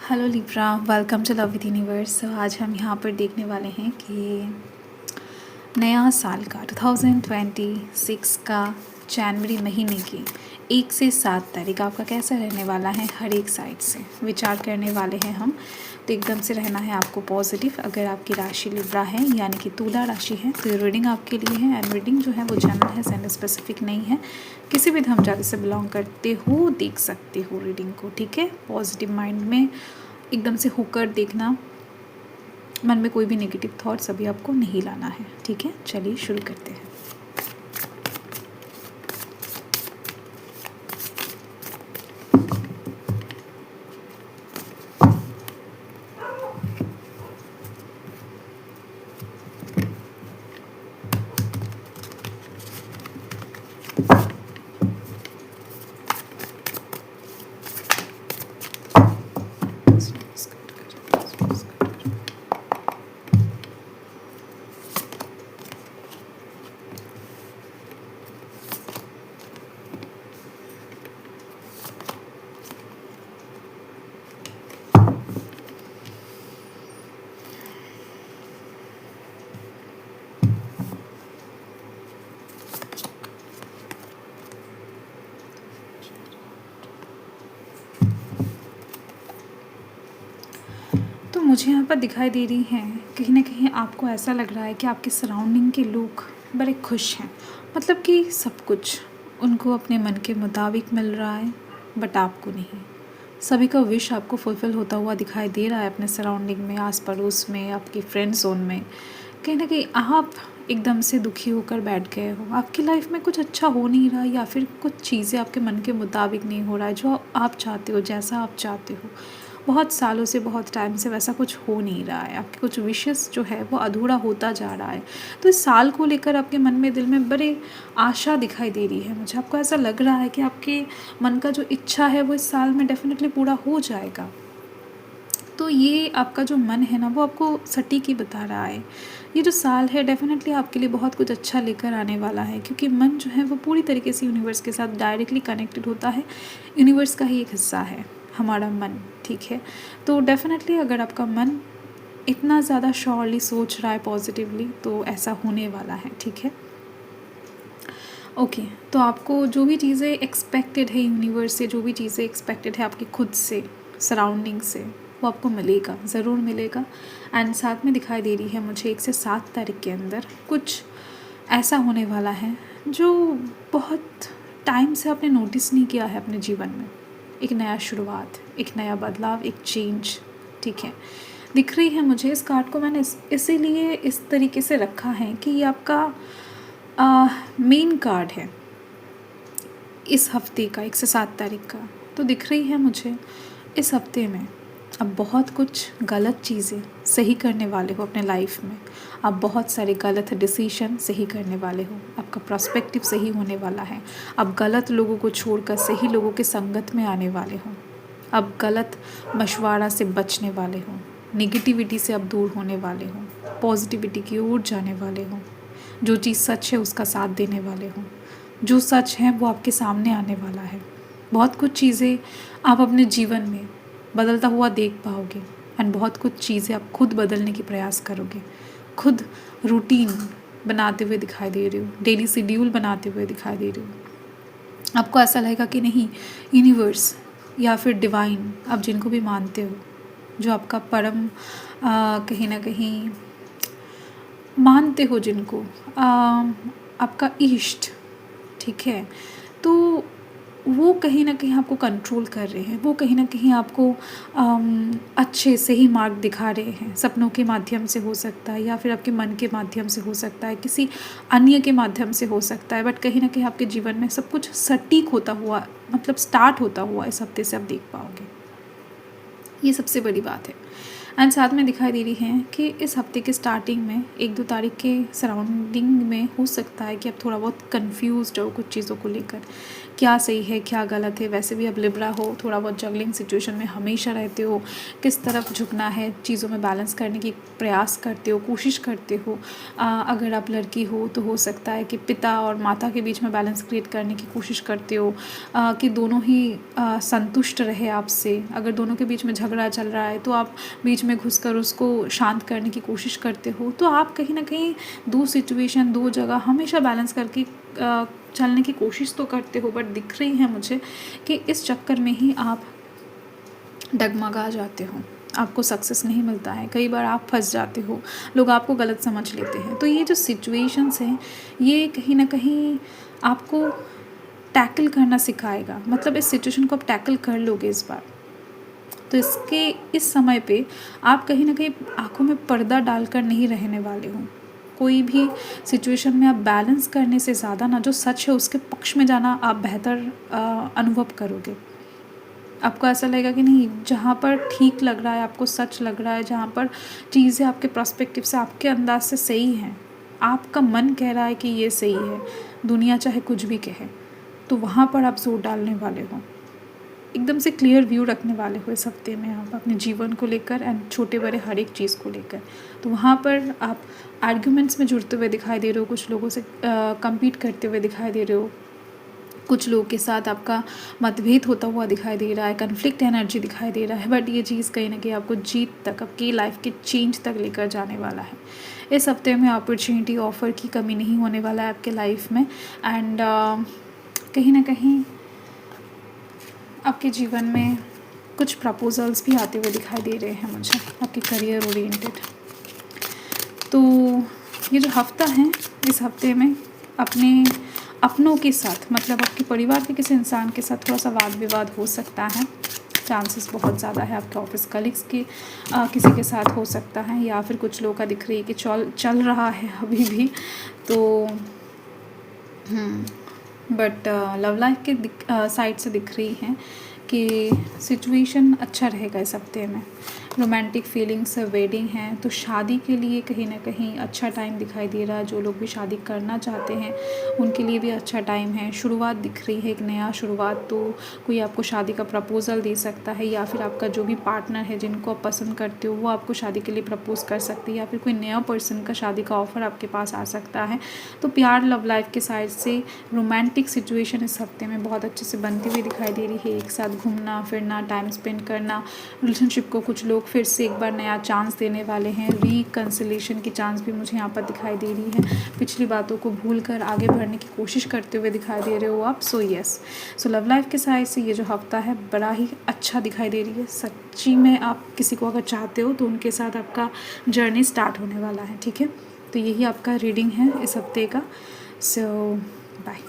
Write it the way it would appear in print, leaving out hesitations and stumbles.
Hello Libra, welcome to Love with Universe. आज हम यहाँ पर देखने वाले हैं कि नया साल का 2026 का जनवरी महीने की 1 से 7 तारीख आपका कैसा रहने वाला है। हर एक साइड से विचार करने वाले हैं हम। तो एकदम से रहना है आपको पॉजिटिव। अगर आपकी राशि लिब्रा है यानी कि तुला राशि है तो ये रीडिंग आपके लिए है। एंड रीडिंग जो है वो जनरल है, सेंडर स्पेसिफिक नहीं है। किसी भी धर्म जाति से बिलोंग करते हो देख सकते हो रीडिंग को, ठीक है। पॉजिटिव माइंड में एकदम से होकर देखना, मन में कोई भी नेगेटिव थॉट्स अभी आपको नहीं लाना है, ठीक है। चलिए शुरू करते हैं। तो मुझे यहाँ पर दिखाई दे रही हैं कहीं ना कहीं आपको ऐसा लग रहा है कि आपके सराउंडिंग के लोग बड़े खुश हैं। मतलब कि सब कुछ उनको अपने मन के मुताबिक मिल रहा है, बट आपको नहीं। सभी का विश आपको फुलफ़िल होता हुआ दिखाई दे रहा है अपने सराउंडिंग में, आस पड़ोस में, आपकी फ्रेंड जोन में। कहीं ना कहीं आप एकदम से दुखी होकर बैठ गए हो। आपकी लाइफ में कुछ अच्छा हो नहीं रहा, या फिर कुछ चीज़ें आपके मन के मुताबिक नहीं हो रहा है जो आप चाहते हो, जैसा आप चाहते हो। बहुत सालों से, बहुत टाइम से वैसा कुछ हो नहीं रहा है। आपके कुछ विशेस जो है वो अधूरा होता जा रहा है। तो इस साल को लेकर आपके मन में, दिल में बड़े आशा दिखाई दे रही है मुझे। आपको ऐसा लग रहा है कि आपके मन का जो इच्छा है वो इस साल में डेफिनेटली पूरा हो जाएगा। तो ये आपका जो मन है ना वो आपको सटीक ही बता रहा है। ये जो साल है डेफिनेटली आपके लिए बहुत कुछ अच्छा लेकर आने वाला है, क्योंकि मन जो है वो पूरी तरीके से यूनिवर्स के साथ डायरेक्टली कनेक्टेड होता है। यूनिवर्स का ही एक हिस्सा है हमारा मन, ठीक है। तो डेफिनेटली अगर आपका मन इतना ज़्यादा श्योरली सोच रहा है पॉजिटिवली, तो ऐसा होने वाला है, ठीक है। ओके, तो आपको जो भी चीज़ें एक्सपेक्टेड है यूनिवर्स से, जो भी चीज़ें एक्सपेक्टेड है आपकी खुद से, सराउंडिंग से, वो आपको मिलेगा, ज़रूर मिलेगा। एंड साथ में दिखाई दे रही है मुझे 1 से 7 तारीख के अंदर कुछ ऐसा होने वाला है जो बहुत टाइम से आपने नोटिस नहीं किया है अपने जीवन में। एक नया शुरुआत, एक नया बदलाव, एक चेंज, ठीक है, दिख रही है मुझे। इस कार्ड को मैंने इसीलिए इस तरीके से रखा है कि ये आपका मेन कार्ड है इस हफ्ते का, 1 से 7 तारीख का। तो दिख रही है मुझे इस हफ्ते में अब बहुत कुछ गलत चीज़ें सही करने वाले हो अपने लाइफ में। आप बहुत सारे गलत डिसीजन सही करने वाले हो। आपका पर्सपेक्टिव सही होने वाला है। आप गलत लोगों को छोड़कर सही लोगों के संगत में आने वाले हो। आप गलत मशवरा से बचने वाले हो। नेगेटिविटी से आप दूर होने वाले हो। पॉजिटिविटी की ओर जाने वाले हो। जो चीज़ सच है उसका साथ देने वाले हो। जो सच है वो आपके सामने आने वाला है। बहुत कुछ चीज़ें आप अपने जीवन में बदलता हुआ देख पाओगे। एंड बहुत कुछ चीज़ें आप खुद बदलने की प्रयास करोगे। खुद रूटीन बनाते हुए दिखाई दे रही हो, डेली शेड्यूल बनाते हुए दिखाई दे रही हो। आपको ऐसा लगेगा कि नहीं, यूनिवर्स या फिर डिवाइन, आप जिनको भी मानते हो, जो आपका परम कहीं ना कहीं मानते हो, जिनको आपका इष्ट, ठीक है, तो वो कहीं ना कहीं आपको कंट्रोल कर रहे हैं। वो कहीं ना कहीं आपको अच्छे सही मार्ग दिखा रहे हैं। सपनों के माध्यम से हो सकता है, या फिर आपके मन के माध्यम से हो सकता है, किसी अन्य के माध्यम से हो सकता है। बट कहीं ना कहीं आपके जीवन में सब कुछ सटीक होता हुआ, मतलब स्टार्ट होता हुआ इस हफ्ते से आप देख पाओगे। ये सबसे बड़ी बात है। एंड साथ में दिखाई दे रही है कि इस हफ्ते के स्टार्टिंग में 1-2 तारीख के सराउंडिंग में हो सकता है कि आप थोड़ा बहुत कंफ्यूज्ड हो कुछ चीज़ों को लेकर, क्या सही है क्या गलत है। वैसे भी अब लिब्रा हो, थोड़ा बहुत जगलिंग सिचुएशन में हमेशा रहते हो, किस तरफ झुकना है, चीज़ों में बैलेंस करने की प्रयास करते हो, कोशिश करते हो। अगर आप लड़की हो तो हो सकता है कि पिता और माता के बीच में बैलेंस क्रिएट करने की कोशिश करते हो, कि दोनों ही संतुष्ट रहे आपसे। अगर दोनों के बीच में झगड़ा चल रहा है तो आप बीच में घुसकर उसको शांत करने की कोशिश करते हो। तो आप कहीं ना कहीं 2 सिचुएशन, 2 जगह हमेशा बैलेंस करके चलने की कोशिश तो करते हो, बट दिख रही है मुझे कि इस चक्कर में ही आप डगमगा जाते हो, आपको सक्सेस नहीं मिलता है। कई बार आप फंस जाते हो, लोग आपको गलत समझ लेते हैं। तो ये जो सिचुएशंस हैं ये कहीं ना कहीं आपको टैकल करना सिखाएगा। मतलब इस सिचुएशन को आप टैकल कर लोगे इस बार, तो इस समय पे आप कहीं ना कहीं आँखों में पर्दा डालकर नहीं रहने वाले हो। कोई भी सिचुएशन में आप बैलेंस करने से ज़्यादा ना जो सच है उसके पक्ष में जाना आप बेहतर अनुभव करोगे। आपको ऐसा लगेगा कि नहीं, जहाँ पर ठीक लग रहा है, आपको सच लग रहा है, जहाँ पर चीज़ें आपके पर्सपेक्टिव से, आपके अंदाज से सही हैं, आपका मन कह रहा है कि ये सही है, दुनिया चाहे कुछ भी कहे, तो वहाँ पर आप जोर डालने वाले हो। एकदम से क्लियर व्यू रखने वाले हो इस हफ्ते में आप अपने जीवन को लेकर एंड छोटे बड़े हर एक चीज़ को लेकर। तो वहाँ पर आप आर्ग्यूमेंट्स में जुड़ते हुए दिखाई दे रहे हो, कुछ लोगों से कम्पीट करते हुए दिखाई दे रहे हो, कुछ लोगों के साथ आपका मतभेद होता हुआ दिखाई दे रहा है, कन्फ्लिक्ट एनर्जी दिखाई दे रहा है। बट ये चीज़ कहीं ना कहीं आपको जीत तक, आपकी लाइफ के चेंज तक लेकर जाने वाला है। इस हफ्ते में अपॉर्चुनिटी, ऑफ़र की कमी नहीं होने वाला है आपके लाइफ में। एंड कहीं ना कहीं आपके जीवन में कुछ प्रपोजल्स भी आते हुए दिखाई दे रहे हैं मुझे, आपके करियर ओरिएंटेड। तो ये जो हफ्ता है, इस हफ्ते में अपनों के साथ, मतलब आपके परिवार के किसी इंसान के साथ थोड़ा सा वाद विवाद हो सकता है। चांसेस बहुत ज़्यादा है। आपके ऑफिस कलीग्स के किसी के साथ हो सकता है, या फिर कुछ लोगों का दिख रही है कि चल रहा है अभी भी। तो बट लव लाइफ के साइड से दिख रही हैं कि सिचुएशन अच्छा रहेगा इस हफ्ते में। रोमांटिक फीलिंग्स, वेडिंग है, तो शादी के लिए कहीं ना कहीं अच्छा टाइम दिखाई दे रहा है। जो लोग भी शादी करना चाहते हैं उनके लिए भी अच्छा टाइम है। शुरुआत दिख रही है, एक नया शुरुआत। तो कोई आपको शादी का प्रपोज़ल दे सकता है, या फिर आपका जो भी पार्टनर है जिनको आप पसंद करते हो वो आपको शादी के लिए प्रपोज़ कर सकती है, या फिर कोई नया पर्सन का शादी का ऑफ़र आपके पास आ सकता है। तो प्यार, लव लाइफ के साइड से रोमांटिक सिचुएशन इस हफ्ते में बहुत अच्छे से बनती हुई दिखाई दे रही है। एक साथ घूमना फिरना, टाइम स्पेंड करना, रिलेशनशिप को कुछ लोग फिर से एक बार नया चांस देने वाले हैं। रिकंसिलेशन की चांस भी मुझे यहाँ पर दिखाई दे रही है। पिछली बातों को भूल कर आगे बढ़ने की कोशिश करते हुए दिखाई दे रहे हो आप। सो लव लाइफ के साइड से ये जो हफ्ता है बड़ा ही अच्छा दिखाई दे रही है। सच्ची में आप किसी को अगर चाहते हो तो उनके साथ आपका जर्नी स्टार्ट होने वाला है। ठीक है, तो यही आपका रीडिंग है इस हफ्ते का। सो बाय।